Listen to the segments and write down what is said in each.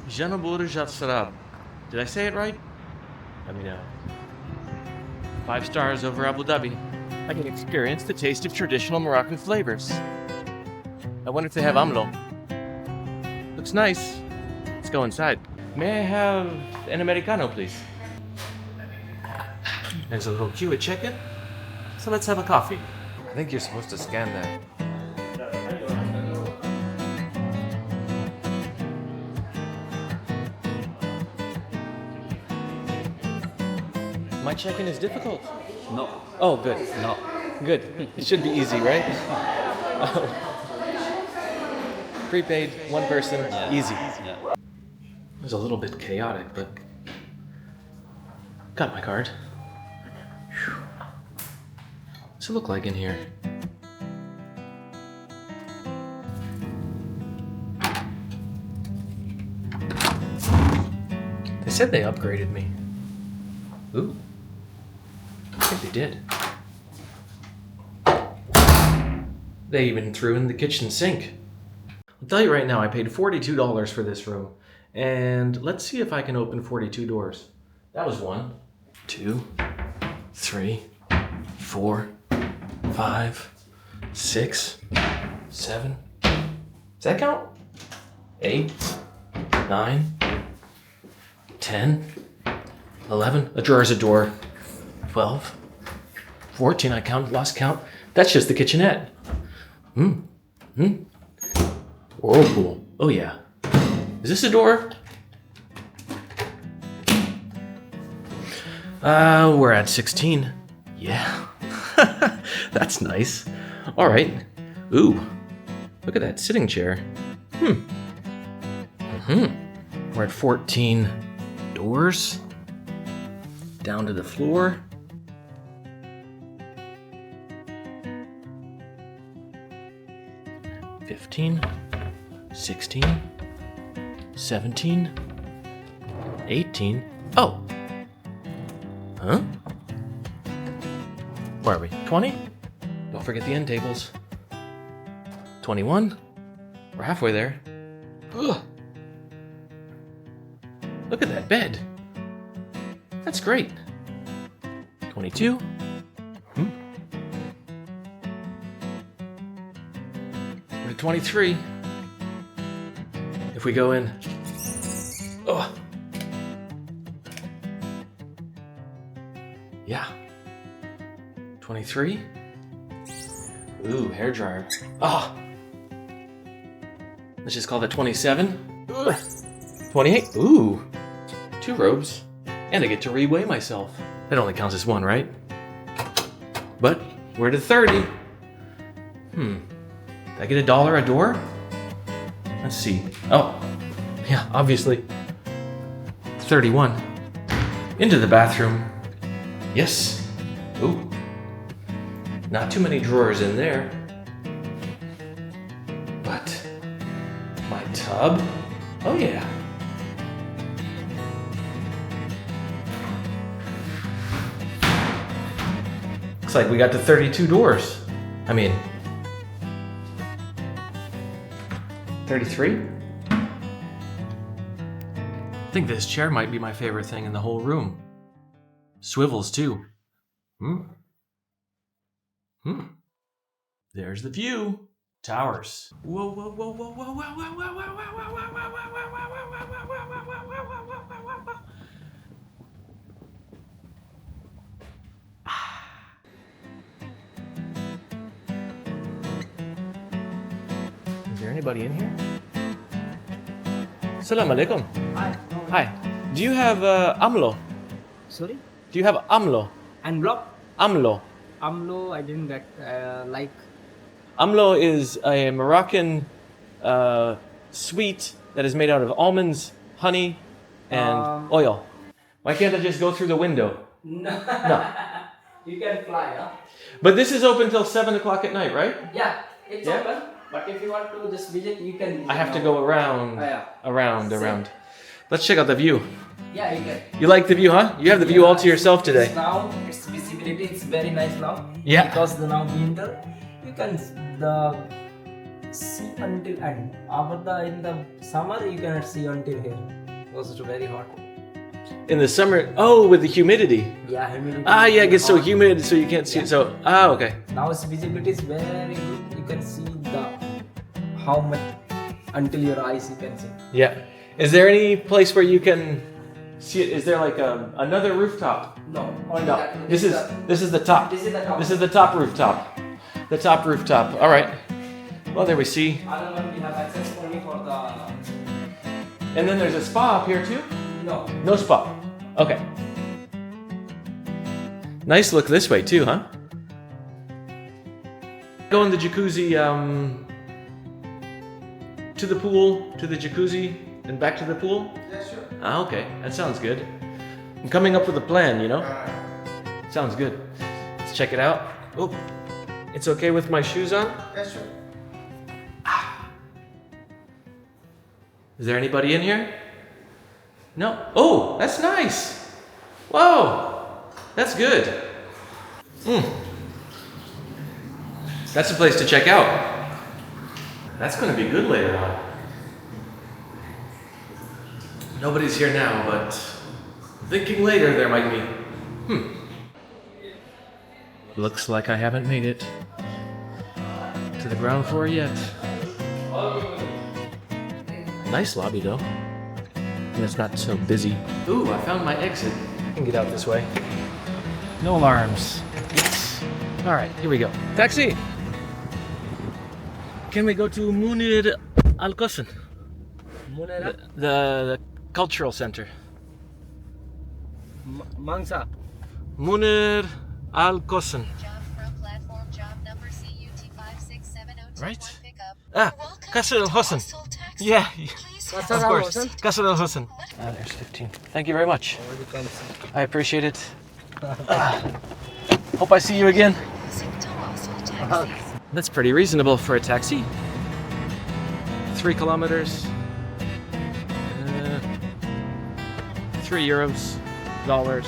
Janabur Jatsarab. Did I say it right? Let me know. 5 stars over Abu Dhabi. I can experience the taste of traditional Moroccan flavors. I wonder if they have amlo. Looks nice. Let's go inside. May I have an Americano, please? There's a little queue at check-in. So let's have a coffee. I think you're supposed to scan that. My check-in is difficult. No. Oh, good. No. Good. It should be easy, right? Prepaid, one person, easy. Yeah. It was a little bit chaotic, but got my card. Whew. What's it look like in here? They said they upgraded me. Ooh. I think they did. They even threw in the kitchen sink. I'll tell you right now, I paid $42 for this room. And let's see if I can open 42 doors. That was 1, 2, 3, 4, 5, 6, 7. Does that count? 8, 9, 10, 11. A drawer is a door. 12, 14. I lost count. That's just the kitchenette. Whirlpool. Oh yeah. Is this a door? We're at 16. Yeah. That's nice. All right. Ooh. Look at that sitting chair. We're at 14 doors. Down to the floor. 15, 16, 17, 18. Oh. Huh? Where are we? 20? Don't forget the end tables. 21. We're halfway there. Ugh. Look at that bed. That's great. 22. We're at 23. If we go in. Oh. Yeah. 23. Ooh, hairdryer. Ah. Let's just call that 27. Ugh. 28. Ooh. 2 robes. And I get to reweigh myself. That only counts as 1, right? But we're to 30. Did I get $1 a door? Let's see. Oh, yeah, obviously. 31. Into the bathroom. Yes. Ooh. Not too many drawers in there. But my tub? Oh yeah. Looks like we got to 32 doors. I mean, 33? I think this chair might be my favorite thing in the whole room. Swivels too. There's the view. Towers. Whoa, whoa, whoa, whoa, whoa, whoa, whoa, whoa, whoa, whoa, whoa, whoa, Is there anybody in here? Assalamu alaikum. Hi. Hi. Do you have amlo? Sorry? Do you have amlo? Unblock? Amlo. Amlo, I didn't get like. Amlo is a Moroccan sweet that is made out of almonds, honey, and oil. Why can't I just go through the window? No. No. You can fly, huh? But this is open till 7 o'clock at night, right? Yeah, it's Yeah? open. But if you want to just visit, you can. I have to go around, yeah. around. Let's check out the view. Yeah, you can. You like the view, huh? You have the view all to yourself today. Now, its visibility is very nice now. Yeah. Because the now winter, you can see until end. After in the summer you cannot see until here. Because it's very hot. In the summer, oh, with the humidity. Yeah, humidity. Ah, is yeah, it very gets so hot. humid, so you can't see it. So, okay. Now its visibility is very good. You can see the how much until your eyes you can see. Yeah. Is there any place where you can see it? Is there like another rooftop? No, only No. that. This is the top. This is the top. This is the top rooftop. The top rooftop. All right. Well, there we see. Other one we have access only for the And then there's a spa up here too. no. No spa. Okay. Nice look this way too, huh? Go in the jacuzzi to the pool, to the jacuzzi, and back to the pool? Yeah, sure. Ah, okay. That sounds good. I'm coming up with a plan, you know? Sounds good. Let's check it out. Oh, it's okay with my shoes on? Yeah, sure. Is there anybody in here? No. Oh, that's nice. Whoa, that's good. That's a place to check out. That's going to be good later on. Nobody's here now, but thinking later there might be. Looks like I haven't made it to the ground floor yet. Nice lobby though. And it's not so busy. Ooh, I found my exit. I can get out this way. No alarms. Yes. All right, here we go. Taxi! Can we go to Munir Al Hosn? The cultural center. Mangsa. Munir Al Hosn. Job from platform job number CUT567021 Right? pickup. Ah, Qasr al Hosn. Yeah. Yeah, Please of course. Qasr al Hosn. There's 15. Thank you very much. I appreciate it. Hope I see you again. That's pretty reasonable for a taxi. 3 kilometers. 3 euros, dollars.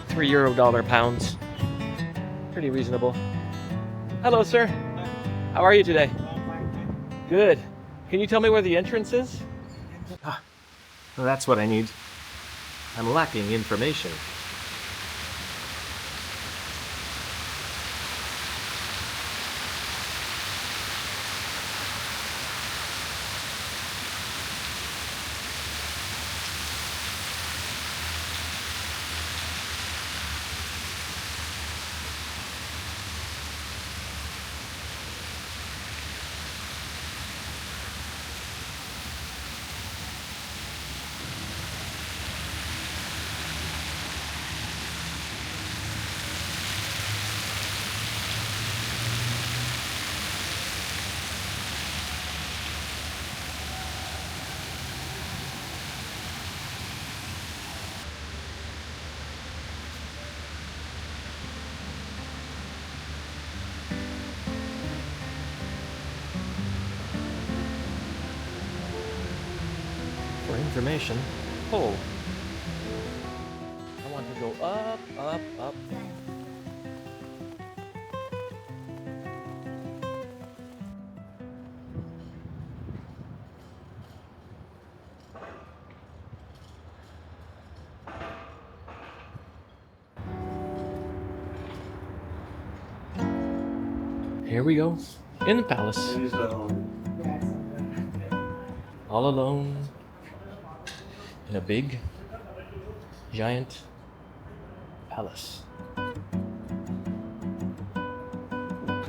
3 euro dollar pounds. Pretty reasonable. Hello, sir. How are you today? Good. Can you tell me where the entrance is? Well, that's what I need. I'm lacking information. For information, pull. I want to go up, up, up. Here we go, in the palace. All alone. In a big, giant palace.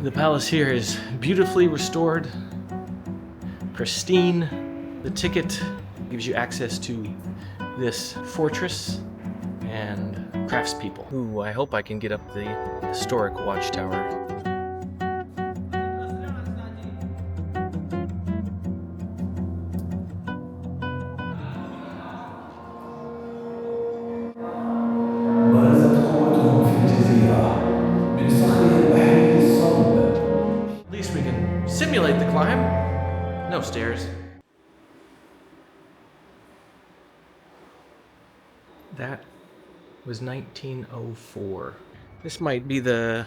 The palace here is beautifully restored, pristine. The ticket gives you access to this fortress and craftspeople. Ooh, I hope I can get up the historic watchtower. At least we can simulate the climb. No stairs. That was 1904. This might be the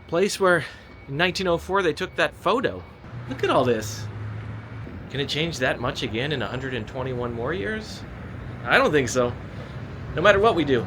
place where In 1904, they took that photo. Look at all this. Can it change that much again in 121 more years? I don't think so. No matter what we do.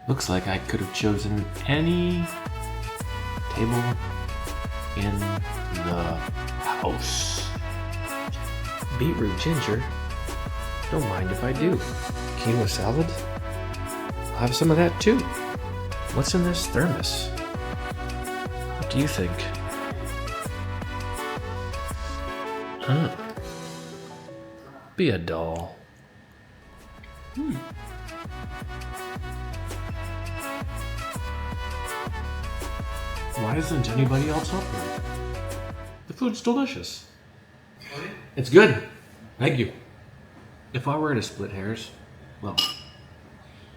Looks like I could have chosen any table in the house. Beetroot ginger? Don't mind if I do. Quinoa salad? I'll have some of that too. What's in this thermos? What do you think? Huh. Be a doll. Why isn't anybody else up there? The food's delicious. It's good. Thank you. If I were to split hairs, well,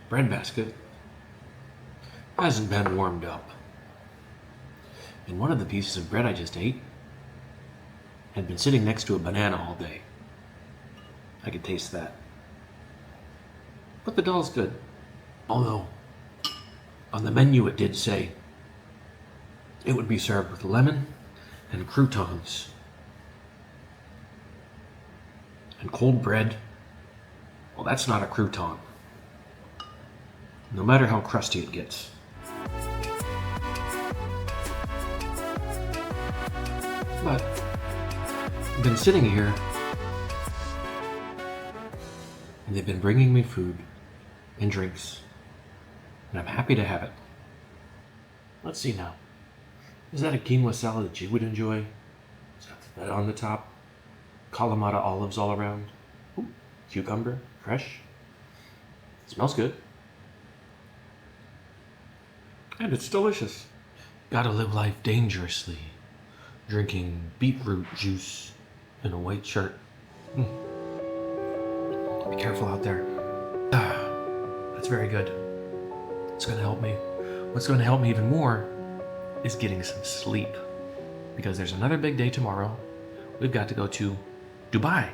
breadbasket hasn't been warmed up. And one of the pieces of bread I just ate had been sitting next to a banana all day. I could taste that. But the doll's good. Although, on the menu it did say it would be served with lemon and croutons. And cold bread, well, that's not a crouton. No matter how crusty it gets. But I've been sitting here and they've been bringing me food and drinks, and I'm happy to have it. Let's see now. Is that a quinoa salad that you would enjoy? Is that on the top? Kalamata olives all around. Ooh, cucumber, fresh. Smells good. And it's delicious. Gotta live life dangerously. Drinking beetroot juice in a white shirt. Be careful out there. That's very good. It's gonna help me. What's gonna help me even more is getting some sleep. Because there's another big day tomorrow. We've got to go to Dubai.